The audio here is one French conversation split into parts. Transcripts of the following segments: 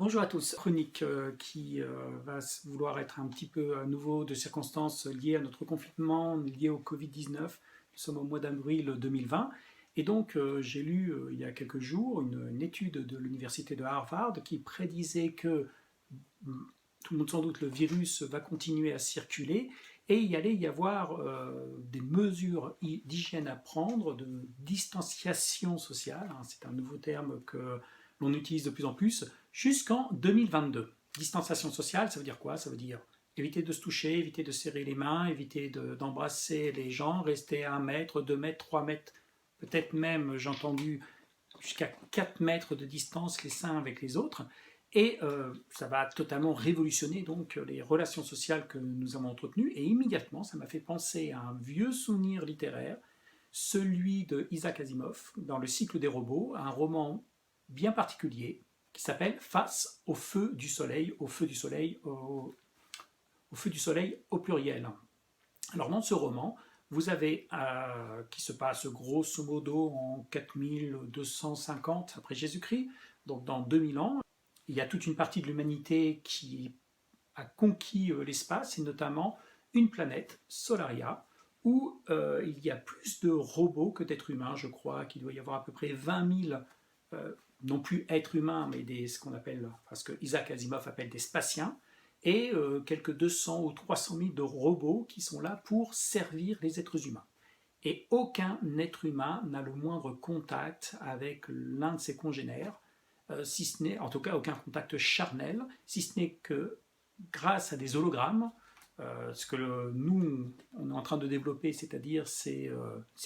Bonjour à tous, chronique qui va vouloir être un petit peu à nouveau de circonstances liées à notre confinement, liées au Covid-19. Nous sommes au mois d'avril 2020 et donc j'ai lu il y a quelques jours une étude de l'université de Harvard qui prédisait que tout le monde sans doute le virus va continuer à circuler et il y allait y avoir des mesures d'hygiène à prendre, de distanciation sociale, hein, c'est un nouveau terme que l'on utilise de plus en plus, jusqu'en 2022. Distanciation sociale, ça veut dire quoi? Ça veut dire éviter de se toucher, éviter de serrer les mains, éviter d'embrasser les gens, rester à 1 mètre, 2 mètres, 3 mètres, peut-être même, j'ai entendu, jusqu'à 4 mètres de distance les uns avec les autres. Et ça va totalement révolutionner donc les relations sociales que nous avons entretenues. Et immédiatement, ça m'a fait penser à un vieux souvenir littéraire, celui de Isaac Asimov, dans le cycle des robots, un roman bien particulier qui s'appelle Face au feu du soleil, au feu du soleil, au feu du soleil au pluriel. Alors dans ce roman, vous avez, qui se passe grosso modo en 4250 après Jésus-Christ, donc dans 2000 ans, il y a toute une partie de l'humanité qui a conquis l'espace, et notamment une planète, Solaria, où il y a plus de robots que d'êtres humains, je crois qu'il doit y avoir à peu près 20 000, non plus êtres humains, mais ce qu'on appelle, enfin, ce que Isaac Asimov appelle des spatiens, et quelques 200 ou 300 000 de robots qui sont là pour servir les êtres humains. Et aucun être humain n'a le moindre contact avec l'un de ses congénères, si ce n'est, en tout cas, aucun contact charnel, si ce n'est que grâce à des hologrammes, ce que nous, on est en train de développer, c'est-à-dire ces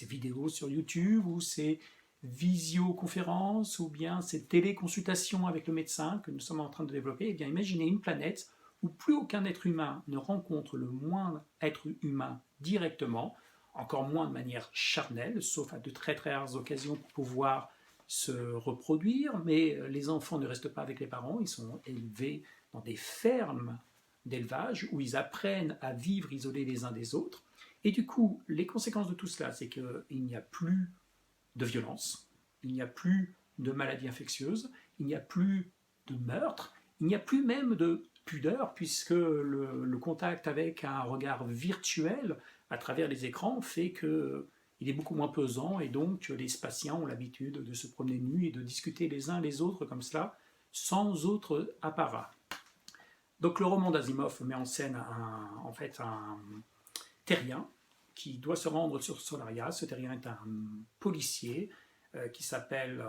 vidéos sur YouTube ou ces visioconférences ou bien ces téléconsultations avec le médecin que nous sommes en train de développer. Eh bien, imaginez une planète où plus aucun être humain ne rencontre le moindre être humain directement, encore moins de manière charnelle, sauf à de très très rares occasions pour pouvoir se reproduire, mais les enfants ne restent pas avec les parents, ils sont élevés dans des fermes d'élevage où ils apprennent à vivre isolés les uns des autres. Et du coup, les conséquences de tout cela, c'est qu'il n'y a plus de violence, il n'y a plus de maladies infectieuses, il n'y a plus de meurtres, il n'y a plus même de pudeur, puisque le contact avec un regard virtuel à travers les écrans fait que il est beaucoup moins pesant et donc les spatiens ont l'habitude de se promener nus et de discuter les uns les autres comme cela, sans autre apparat. Donc le roman d'Asimov met en scène en fait un terrien qui doit se rendre sur Solaria. Ce terrien est un policier qui s'appelle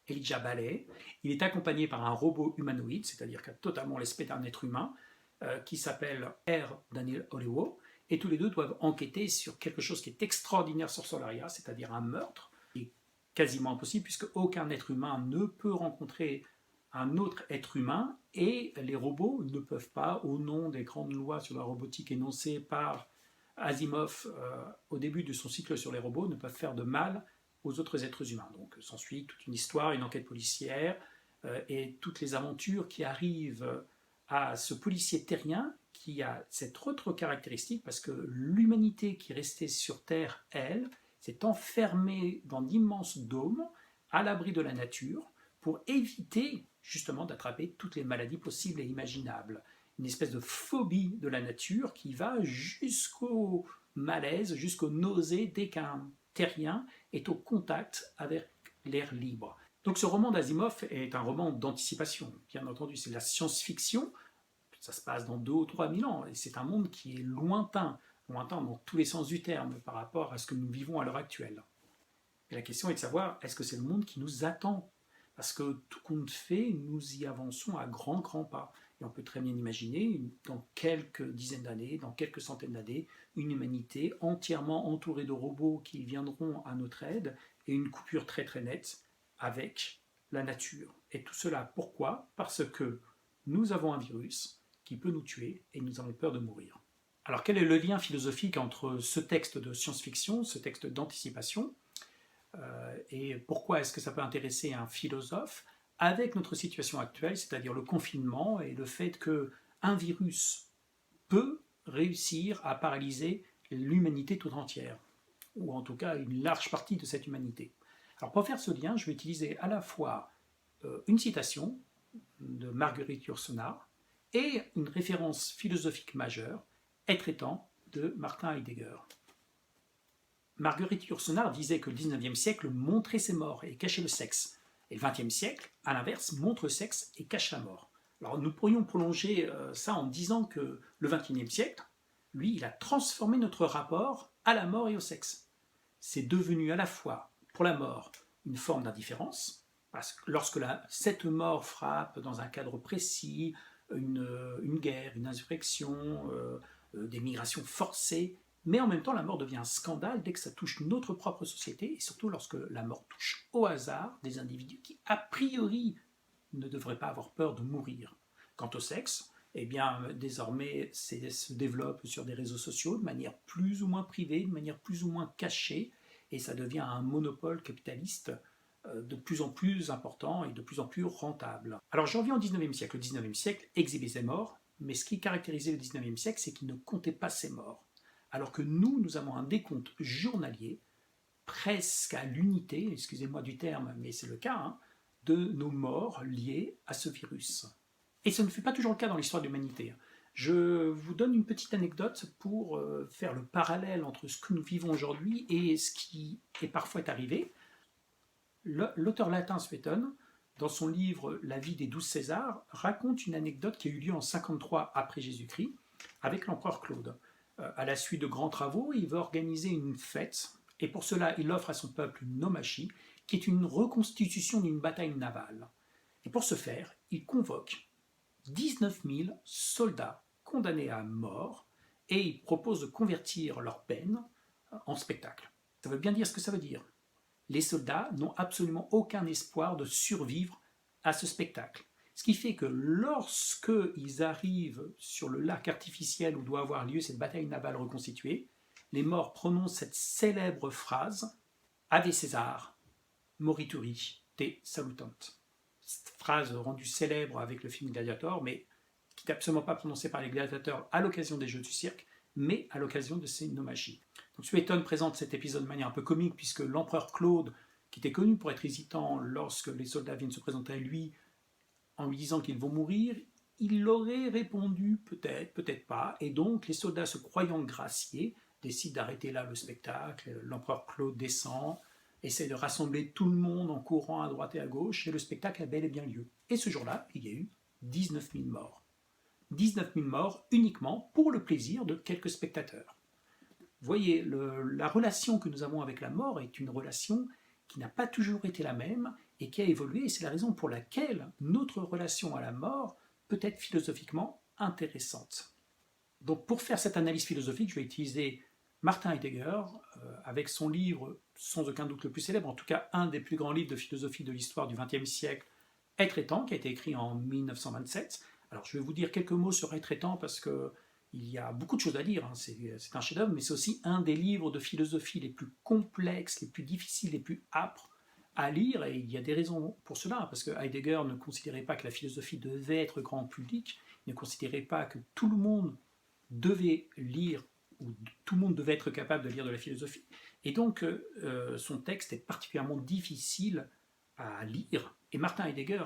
Elijah Baley. Il est accompagné par un robot humanoïde, c'est-à-dire qui a totalement l'aspect d'un être humain, qui s'appelle R. Daniel Olewo, et tous les deux doivent enquêter sur quelque chose qui est extraordinaire sur Solaria, c'est-à-dire un meurtre, qui est quasiment impossible puisque aucun être humain ne peut rencontrer un autre être humain et les robots ne peuvent pas, au nom des grandes lois sur la robotique énoncées par Asimov au début de son cycle sur les robots, ne peuvent faire de mal aux autres êtres humains. Donc s'ensuit toute une histoire, une enquête policière et toutes les aventures qui arrivent à ce policier terrien qui a cette autre caractéristique parce que l'humanité qui restait sur Terre, elle, s'est enfermée dans d'immenses dômes à l'abri de la nature pour éviter justement d'attraper toutes les maladies possibles et imaginables. Une espèce de phobie de la nature qui va jusqu'au malaise, jusqu'aux nausées dès qu'un terrien est au contact avec l'air libre. Donc ce roman d'Asimov est un roman d'anticipation, bien entendu, c'est de la science-fiction, ça se passe dans 2 ou 3 000 ans, et c'est un monde qui est lointain, lointain dans tous les sens du terme par rapport à ce que nous vivons à l'heure actuelle. Et la question est de savoir, est-ce que c'est le monde qui nous attend? Parce que tout compte fait, nous y avançons à grands pas. Et on peut très bien imaginer, dans quelques dizaines d'années, dans quelques centaines d'années, une humanité entièrement entourée de robots qui viendront à notre aide et une coupure très très nette avec la nature. Et tout cela, pourquoi? Parce que nous avons un virus qui peut nous tuer et nous avons peur de mourir. Alors quel est le lien philosophique entre ce texte de science-fiction, ce texte d'anticipation, et pourquoi est-ce que ça peut intéresser un philosophe avec notre situation actuelle, c'est-à-dire le confinement et le fait qu'un virus peut réussir à paralyser l'humanité tout entière, ou en tout cas une large partie de cette humanité. Alors pour faire ce lien, je vais utiliser à la fois une citation de Marguerite Yourcenar et une référence philosophique majeure, Être étant de Martin Heidegger. Marguerite Yourcenar disait que le 19e siècle montrait ses morts et cachait le sexe. Et le 20e siècle, à l'inverse, montre le sexe et cache la mort. Alors nous pourrions prolonger ça en disant que le 21e siècle, lui, il a transformé notre rapport à la mort et au sexe. C'est devenu à la fois, pour la mort, une forme d'indifférence, parce que lorsque cette mort frappe dans un cadre précis, une guerre, une insurrection, des migrations forcées, mais en même temps la mort devient un scandale dès que ça touche notre propre société, et surtout lorsque la mort touche au hasard des individus qui, a priori, ne devraient pas avoir peur de mourir. Quant au sexe, eh bien, désormais, se développe sur des réseaux sociaux de manière plus ou moins privée, de manière plus ou moins cachée, et ça devient un monopole capitaliste de plus en plus important et de plus en plus rentable. Alors je reviens au 19e siècle. Le 19e siècle exhibait ses morts, mais ce qui caractérisait le 19e siècle, c'est qu'il ne comptait pas ses morts. Alors que nous avons un décompte journalier, presque à l'unité, excusez-moi du terme, mais c'est le cas, hein, de nos morts liées à ce virus. Et ce ne fut pas toujours le cas dans l'histoire de l'humanité. Je vous donne une petite anecdote pour faire le parallèle entre ce que nous vivons aujourd'hui et ce qui est parfois arrivé. L'auteur latin Suétone, dans son livre La vie des 12 Césars, raconte une anecdote qui a eu lieu en 53 après Jésus-Christ avec l'empereur Claude. À la suite de grands travaux, il veut organiser une fête, et pour cela, il offre à son peuple une nomachie, qui est une reconstitution d'une bataille navale. Et pour ce faire, il convoque 19 000 soldats condamnés à mort, et il propose de convertir leur peine en spectacle. Ça veut bien dire ce que ça veut dire. Les soldats n'ont absolument aucun espoir de survivre à ce spectacle. Ce qui fait que lorsqu'ils arrivent sur le lac artificiel où doit avoir lieu cette bataille navale reconstituée, les morts prononcent cette célèbre phrase « Ave César, morituri te salutant ». Cette phrase rendue célèbre avec le film Gladiator, mais qui n'est absolument pas prononcée par les gladiateurs à l'occasion des Jeux du cirque, mais à l'occasion de ces nomachies. Donc Suétone présente cet épisode de manière un peu comique, puisque l'empereur Claude, qui était connu pour être hésitant lorsque les soldats viennent se présenter à lui, en lui disant qu'ils vont mourir, il aurait répondu peut-être, peut-être pas, et donc les soldats se croyant graciés décident d'arrêter là le spectacle, l'empereur Claude descend, essaie de rassembler tout le monde en courant à droite et à gauche, et le spectacle a bel et bien lieu. Et ce jour-là, il y a eu 19 000 morts. 19 000 morts uniquement pour le plaisir de quelques spectateurs. Vous voyez, la relation que nous avons avec la mort est une relation qui n'a pas toujours été la même et qui a évolué, et c'est la raison pour laquelle notre relation à la mort peut être philosophiquement intéressante. Donc pour faire cette analyse philosophique, je vais utiliser Martin Heidegger, avec son livre, sans aucun doute le plus célèbre, en tout cas un des plus grands livres de philosophie de l'histoire du XXe siècle, Être étant, qui a été écrit en 1927. Alors je vais vous dire quelques mots sur Être étant parce que il y a beaucoup de choses à dire, hein. C'est un chef-d'œuvre, mais c'est aussi un des livres de philosophie les plus complexes, les plus difficiles, les plus âpres à lire, et il y a des raisons pour cela, parce que Heidegger ne considérait pas que la philosophie devait être grand public, il ne considérait pas que tout le monde devait lire, ou tout le monde devait être capable de lire de la philosophie, et donc son texte est particulièrement difficile à lire, et Martin Heidegger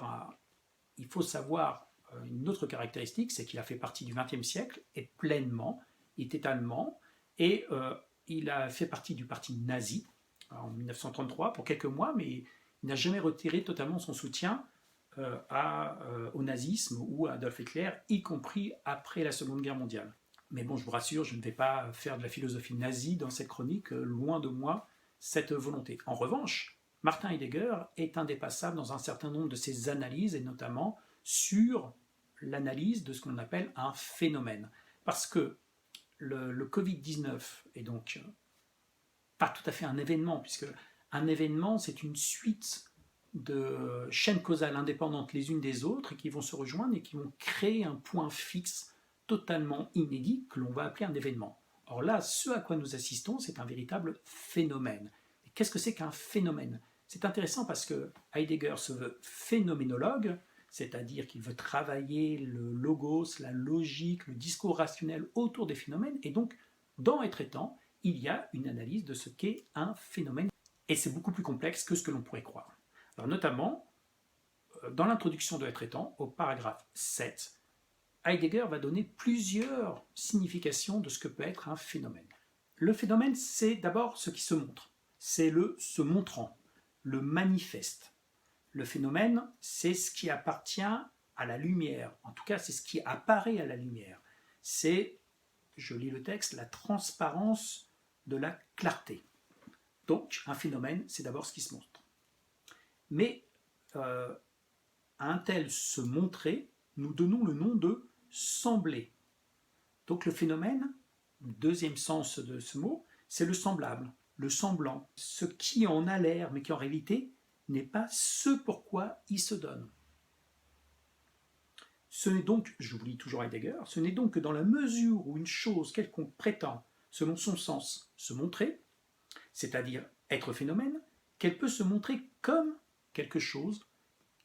il faut savoir, une autre caractéristique, c'est qu'il a fait partie du XXe siècle, et pleinement, il était allemand, et il a fait partie du parti nazi en 1933 pour quelques mois, mais il n'a jamais retiré totalement son soutien au nazisme ou à Adolf Hitler, y compris après la Seconde Guerre mondiale. Mais bon, je vous rassure, je ne vais pas faire de la philosophie nazie dans cette chronique, loin de moi cette volonté. En revanche, Martin Heidegger est indépassable dans un certain nombre de ses analyses, et notamment sur l'analyse de ce qu'on appelle un phénomène. Parce que le Covid-19 est donc pas tout à fait un événement, puisque un événement, c'est une suite de chaînes causales indépendantes les unes des autres et qui vont se rejoindre et qui vont créer un point fixe totalement inédit que l'on va appeler un événement. Or là, ce à quoi nous assistons, c'est un véritable phénomène. Et qu'est-ce que c'est qu'un phénomène ? C'est intéressant parce que Heidegger se veut phénoménologue, c'est-à-dire qu'il veut travailler le logos, la logique, le discours rationnel autour des phénomènes, et donc, dans Être étant, il y a une analyse de ce qu'est un phénomène, et c'est beaucoup plus complexe que ce que l'on pourrait croire. Alors notamment, dans l'introduction de Être étant, au paragraphe 7, Heidegger va donner plusieurs significations de ce que peut être un phénomène. Le phénomène, c'est d'abord ce qui se montre, c'est le se montrant, le manifeste. Le phénomène, c'est ce qui appartient à la lumière, en tout cas c'est ce qui apparaît à la lumière. C'est, je lis le texte, la transparence de la clarté. Donc un phénomène, c'est d'abord ce qui se montre. Mais à un tel se montrer, nous donnons le nom de sembler. Donc le phénomène, deuxième sens de ce mot, c'est le semblable, le semblant, ce qui en a l'air, mais qui en réalité n'est pas ce pourquoi il se donne. Ce n'est donc, je vous lis toujours Heidegger, ce n'est donc que dans la mesure où une chose quelconque prétend, selon son sens, se montrer, c'est-à-dire être phénomène, qu'elle peut se montrer comme quelque chose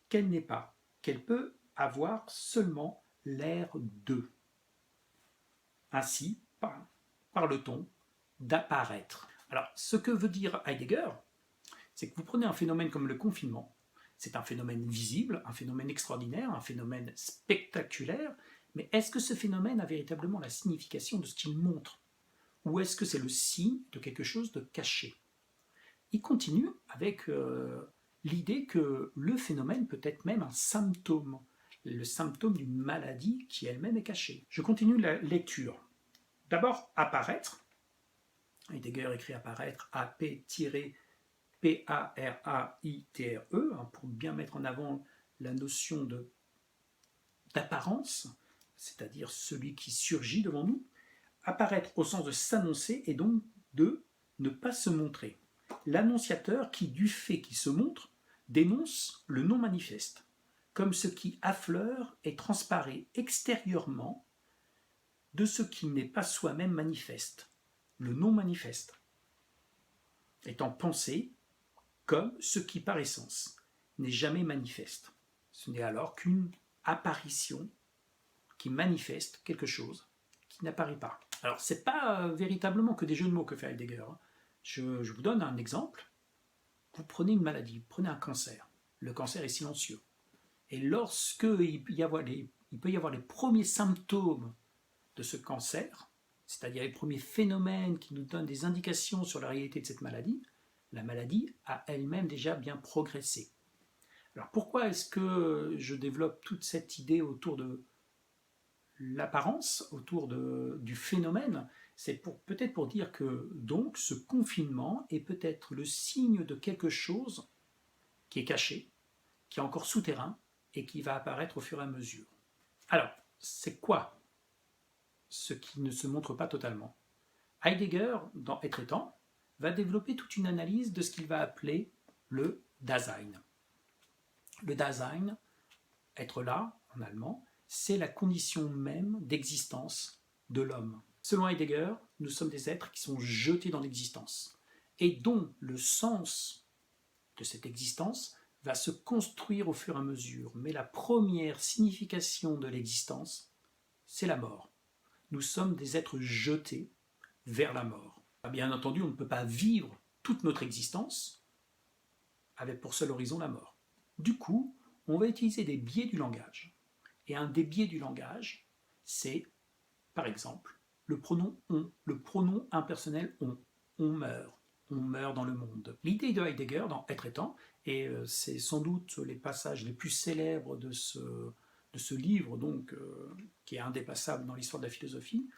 qu'elle n'est pas, qu'elle peut avoir seulement l'air de. Ainsi, parle-t-on d'apparaître. Alors, ce que veut dire Heidegger, c'est que vous prenez un phénomène comme le confinement, c'est un phénomène visible, un phénomène extraordinaire, un phénomène spectaculaire, mais est-ce que ce phénomène a véritablement la signification de ce qu'il montre? Ou est-ce que c'est le signe de quelque chose de caché? Il continue avec l'idée que le phénomène peut être même un symptôme, le symptôme d'une maladie qui elle-même est cachée. Je continue la lecture. D'abord, apparaître. Heidegger écrit apparaître, AP-P-A-R-A-I-T-R-E, pour bien mettre en avant la notion d'apparence, c'est-à-dire celui qui surgit devant nous. Apparaître au sens de s'annoncer et donc de ne pas se montrer. L'annonciateur qui, du fait qu'il se montre, dénonce le non manifeste, comme ce qui affleure et transparaît extérieurement de ce qui n'est pas soi-même manifeste, le non manifeste, étant pensé comme ce qui par essence n'est jamais manifeste. Ce n'est alors qu'une apparition qui manifeste quelque chose qui n'apparaît pas. Alors, ce n'est pas véritablement que des jeux de mots que fait Heidegger. Je vous donne un exemple. Vous prenez une maladie, vous prenez un cancer. Le cancer est silencieux. Et lorsque il peut y avoir les premiers symptômes de ce cancer, c'est-à-dire les premiers phénomènes qui nous donnent des indications sur la réalité de cette maladie, la maladie a elle-même déjà bien progressé. Alors pourquoi est-ce que je développe toute cette idée autour de l'apparence, autour du phénomène? C'est peut-être pour dire que donc ce confinement est peut-être le signe de quelque chose qui est caché, qui est encore souterrain et qui va apparaître au fur et à mesure. Alors, c'est quoi ce qui ne se montre pas totalement? Heidegger, dans Être étant, va développer toute une analyse de ce qu'il va appeler le Dasein. Le Dasein, être là, en allemand, c'est la condition même d'existence de l'homme. Selon Heidegger, nous sommes des êtres qui sont jetés dans l'existence et dont le sens de cette existence va se construire au fur et à mesure. Mais la première signification de l'existence, c'est la mort. Nous sommes des êtres jetés vers la mort. Bien entendu, on ne peut pas vivre toute notre existence avec pour seul horizon la mort. Du coup, on va utiliser des biais du langage. Et un des biais du langage, c'est, par exemple, le pronom on, le pronom impersonnel on. On meurt dans le monde. L'idée de Heidegger dans Être étant, et c'est sans doute les passages les plus célèbres de ce livre, donc, qui est indépassable dans l'histoire de la philosophie,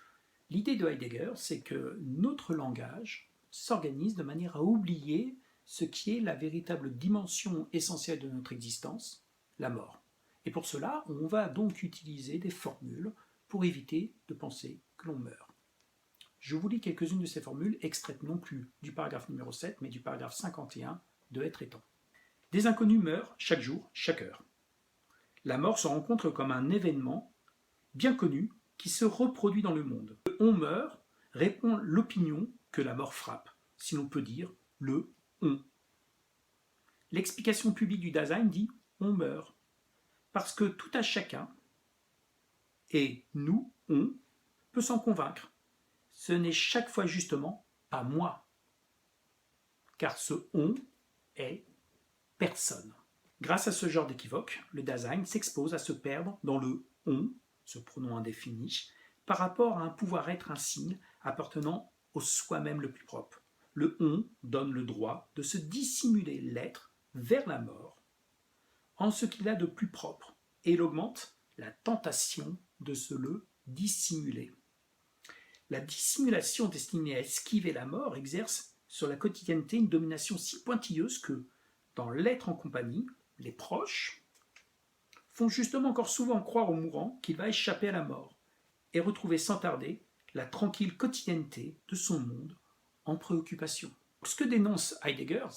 l'idée de Heidegger, c'est que notre langage s'organise de manière à oublier ce qui est la véritable dimension essentielle de notre existence, la mort. Et pour cela, on va donc utiliser des formules pour éviter de penser que l'on meurt. Je vous lis quelques-unes de ces formules, extraites non plus du paragraphe numéro 7, mais du paragraphe 51 de Être étant. Des inconnus meurent chaque jour, chaque heure. La mort se rencontre comme un événement bien connu qui se reproduit dans le monde. Le on meurt répond l'opinion que la mort frappe, si l'on peut dire le on. L'explication publique du Dasein dit on meurt, parce que tout à chacun, et nous, on, peut s'en convaincre. Ce n'est chaque fois justement pas moi, car ce on est personne. Grâce à ce genre d'équivoque, le Dasein s'expose à se perdre dans le on, ce pronom indéfini, par rapport à un pouvoir-être insigne appartenant au soi-même le plus propre. Le on donne le droit de se dissimuler l'être vers la mort en ce qu'il a de plus propre, et il augmente la tentation de se le dissimuler. La dissimulation destinée à esquiver la mort exerce sur la quotidienneté une domination si pointilleuse que, dans l'être en compagnie, les proches font justement encore souvent croire au mourant qu'il va échapper à la mort et retrouver sans tarder la tranquille quotidienneté de son monde en préoccupation. Ce que dénonce Heidegger,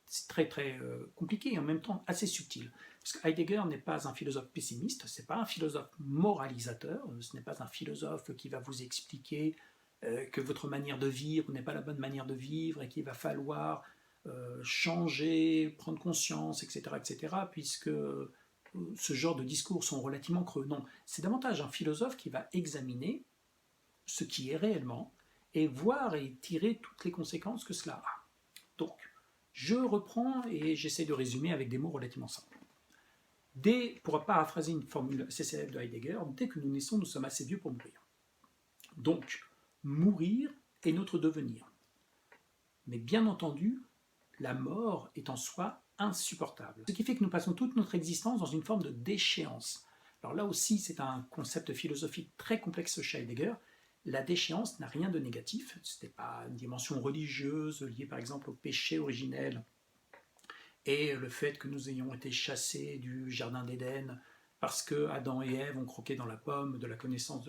c'est très très compliqué et en même temps assez subtil. Parce que Heidegger n'est pas un philosophe pessimiste, ce n'est pas un philosophe moralisateur, ce n'est pas un philosophe qui va vous expliquer que votre manière de vivre n'est pas la bonne manière de vivre et qu'il va falloir changer, prendre conscience, etc., etc., puisque ce genre de discours sont relativement creux. Non, c'est davantage un philosophe qui va examiner ce qui est réellement et voir et tirer toutes les conséquences que cela a. Donc, je reprends et j'essaie de résumer avec des mots relativement simples. Pour paraphraser une formule assez célèbre de Heidegger, dès que nous naissons, nous sommes assez vieux pour mourir. Donc, mourir est notre devenir. Mais bien entendu, la mort est en soi insupportable. Ce qui fait que nous passons toute notre existence dans une forme de déchéance. Alors là aussi, c'est un concept philosophique très complexe chez Heidegger. La déchéance n'a rien de négatif. Ce n'est pas une dimension religieuse liée par exemple au péché originel et le fait que nous ayons été chassés du jardin d'Éden parce que Adam et Ève ont croqué dans la pomme de la connaissance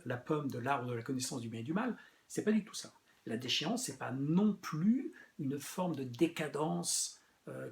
la pomme de l'arbre de la connaissance du bien et du mal. C'est pas du tout ça. La déchéance, c'est pas non plus une forme de décadence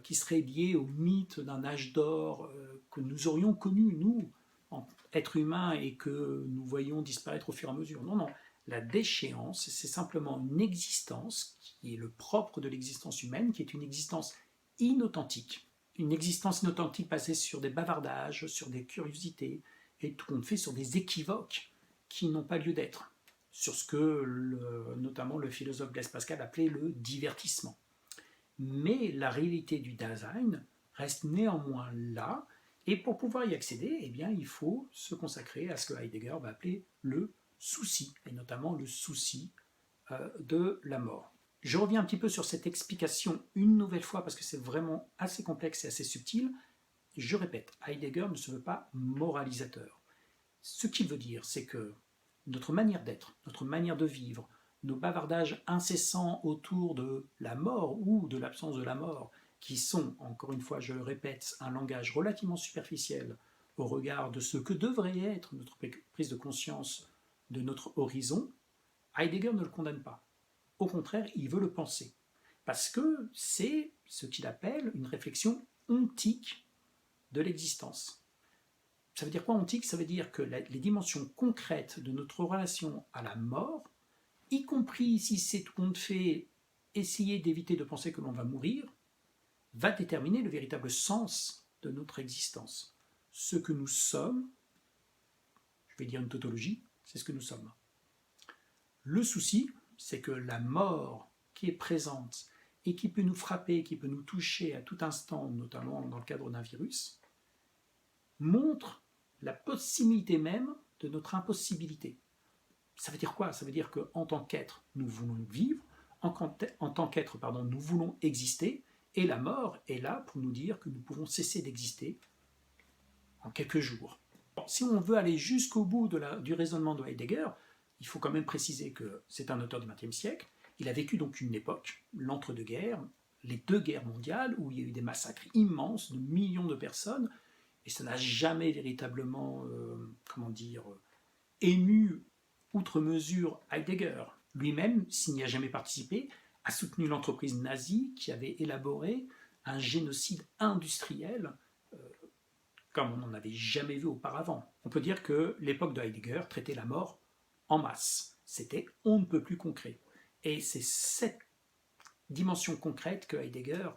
qui serait liée au mythe d'un âge d'or que nous aurions connu, nous, en êtres humains, et que nous voyons disparaître au fur et à mesure. Non, non. La déchéance, c'est simplement une existence qui est le propre de l'existence humaine, qui est une existence inauthentique. Une existence inauthentique basée sur des bavardages, sur des curiosités, et tout compte fait sur des équivoques qui n'ont pas lieu d'être, sur ce que notamment le philosophe Blaise Pascal appelait le divertissement. Mais la réalité du Dasein reste néanmoins là, et pour pouvoir y accéder, eh bien, il faut se consacrer à ce que Heidegger va appeler le souci, et notamment le souci de la mort. Je reviens un petit peu sur cette explication une nouvelle fois parce que c'est vraiment assez complexe et assez subtil. Je répète, Heidegger ne se veut pas moralisateur. Ce qu'il veut dire, c'est que notre manière d'être, notre manière de vivre, nos bavardages incessants autour de la mort ou de l'absence de la mort, qui sont, encore une fois, je le répète, un langage relativement superficiel au regard de ce que devrait être notre prise de conscience de notre horizon, Heidegger ne le condamne pas. Au contraire, il veut le penser. Parce que c'est ce qu'il appelle une réflexion ontique de l'existence. Ça veut dire quoi ontique? Ça veut dire que les dimensions concrètes de notre relation à la mort, y compris si c'est tout compte fait essayer d'éviter de penser que l'on va mourir, va déterminer le véritable sens de notre existence. Ce que nous sommes, je vais dire une tautologie, c'est ce que nous sommes. Le souci, c'est que la mort qui est présente et qui peut nous frapper, qui peut nous toucher à tout instant, notamment dans le cadre d'un virus, montre la possibilité même de notre impossibilité. Ça veut dire quoi? Ça veut dire qu'en tant qu'être, nous voulons vivre, en tant qu'être, nous voulons exister, et la mort est là pour nous dire que nous pouvons cesser d'exister en quelques jours. Bon, si on veut aller jusqu'au bout du raisonnement de Heidegger, il faut quand même préciser que c'est un auteur du XXe siècle. Il a vécu donc une époque, l'entre-deux-guerres, les deux guerres mondiales, où il y a eu des massacres immenses de millions de personnes, et ça n'a jamais véritablement, ému outre mesure Heidegger. Lui-même, s'il n'y a jamais participé, a soutenu l'entreprise nazie qui avait élaboré un génocide industriel comme on n'en avait jamais vu auparavant. On peut dire que l'époque de Heidegger traitait la mort en masse. C'était on ne peut plus concret. Et c'est cette dimension concrète que Heidegger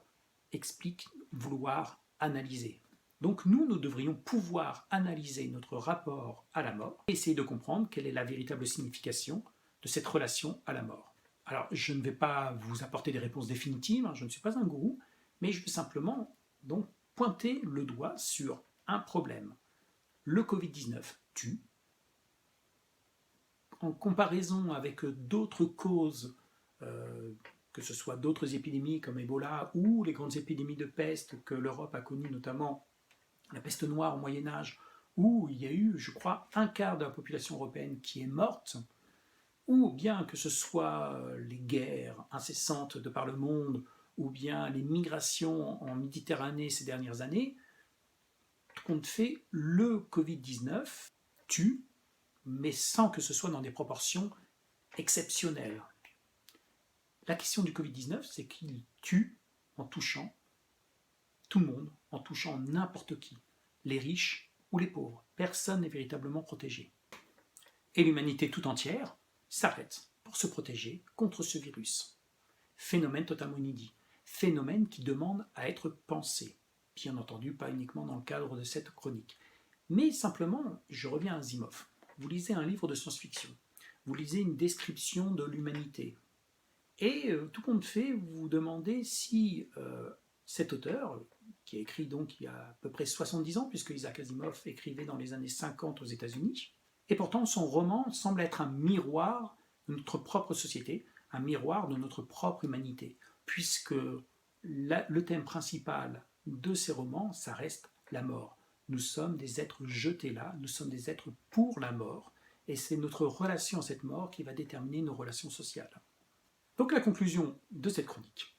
explique vouloir analyser. Donc nous devrions pouvoir analyser notre rapport à la mort et essayer de comprendre quelle est la véritable signification de cette relation à la mort. Alors je ne vais pas vous apporter des réponses définitives, je ne suis pas un gourou, mais je vais simplement donc pointer le doigt sur un problème. Le Covid-19 tue. En comparaison avec d'autres causes, que ce soit d'autres épidémies comme Ebola ou les grandes épidémies de peste que l'Europe a connues, notamment la peste noire au Moyen-Âge, où il y a eu, je crois, un quart de la population européenne qui est morte, ou bien que ce soit les guerres incessantes de par le monde, ou bien les migrations en Méditerranée ces dernières années, tout compte fait, le Covid-19 tue, mais sans que ce soit dans des proportions exceptionnelles. La question du Covid-19, c'est qu'il tue en touchant tout le monde, en touchant n'importe qui, les riches ou les pauvres. Personne n'est véritablement protégé. Et l'humanité tout entière s'arrête pour se protéger contre ce virus. Phénomène totalement inédit. Phénomène qui demande à être pensé. Bien entendu, pas uniquement dans le cadre de cette chronique. Mais simplement, je reviens à Asimov. Vous lisez un livre de science-fiction. Vous lisez une description de l'humanité. Et tout compte fait, vous vous demandez si cet auteur, qui a écrit donc il y a à peu près 70 ans, puisque Isaac Asimov écrivait dans les années 50 aux États-Unis, et pourtant son roman semble être un miroir de notre propre société, un miroir de notre propre humanité, puisque le thème principal de ces romans, ça reste la mort. Nous sommes des êtres jetés là, nous sommes des êtres pour la mort, et c'est notre relation à cette mort qui va déterminer nos relations sociales. Donc la conclusion de cette chronique.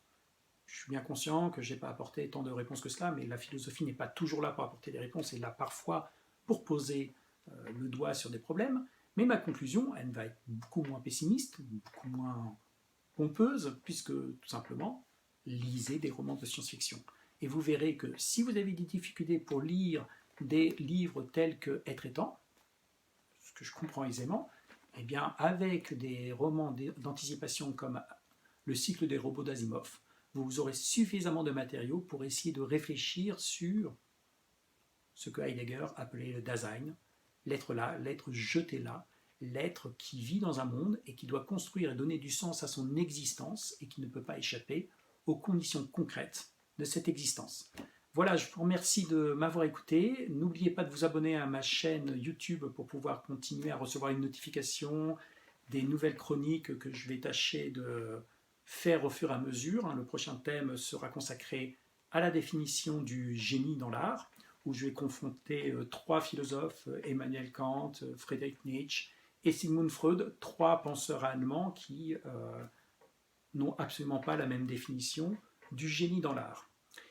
Je suis bien conscient que je n'ai pas apporté tant de réponses que cela, mais la philosophie n'est pas toujours là pour apporter des réponses, elle est là parfois pour poser le doigt sur des problèmes. Mais ma conclusion, elle va être beaucoup moins pessimiste, beaucoup moins pompeuse, puisque tout simplement, lisez des romans de science-fiction. Et vous verrez que si vous avez des difficultés pour lire des livres tels que Être et temps, ce que je comprends aisément, eh bien, avec des romans d'anticipation comme Le cycle des robots d'Asimov, vous aurez suffisamment de matériaux pour essayer de réfléchir sur ce que Heidegger appelait le Dasein, l'être là, l'être jeté là, l'être qui vit dans un monde et qui doit construire et donner du sens à son existence et qui ne peut pas échapper aux conditions concrètes de cette existence. Voilà, je vous remercie de m'avoir écouté. N'oubliez pas de vous abonner à ma chaîne YouTube pour pouvoir continuer à recevoir une notification des nouvelles chroniques que je vais tâcher de faire au fur et à mesure. Le prochain thème sera consacré à la définition du génie dans l'art, où je vais confronter trois philosophes, Emmanuel Kant, Friedrich Nietzsche et Sigmund Freud, trois penseurs allemands qui n'ont absolument pas la même définition du génie dans l'art.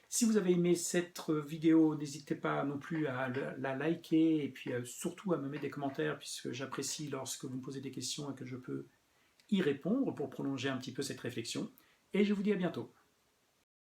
Si vous avez aimé cette vidéo, n'hésitez pas non plus à la liker et puis surtout à me mettre des commentaires, puisque j'apprécie lorsque vous me posez des questions et que je peux y répondre pour prolonger un petit peu cette réflexion. Et je vous dis à bientôt.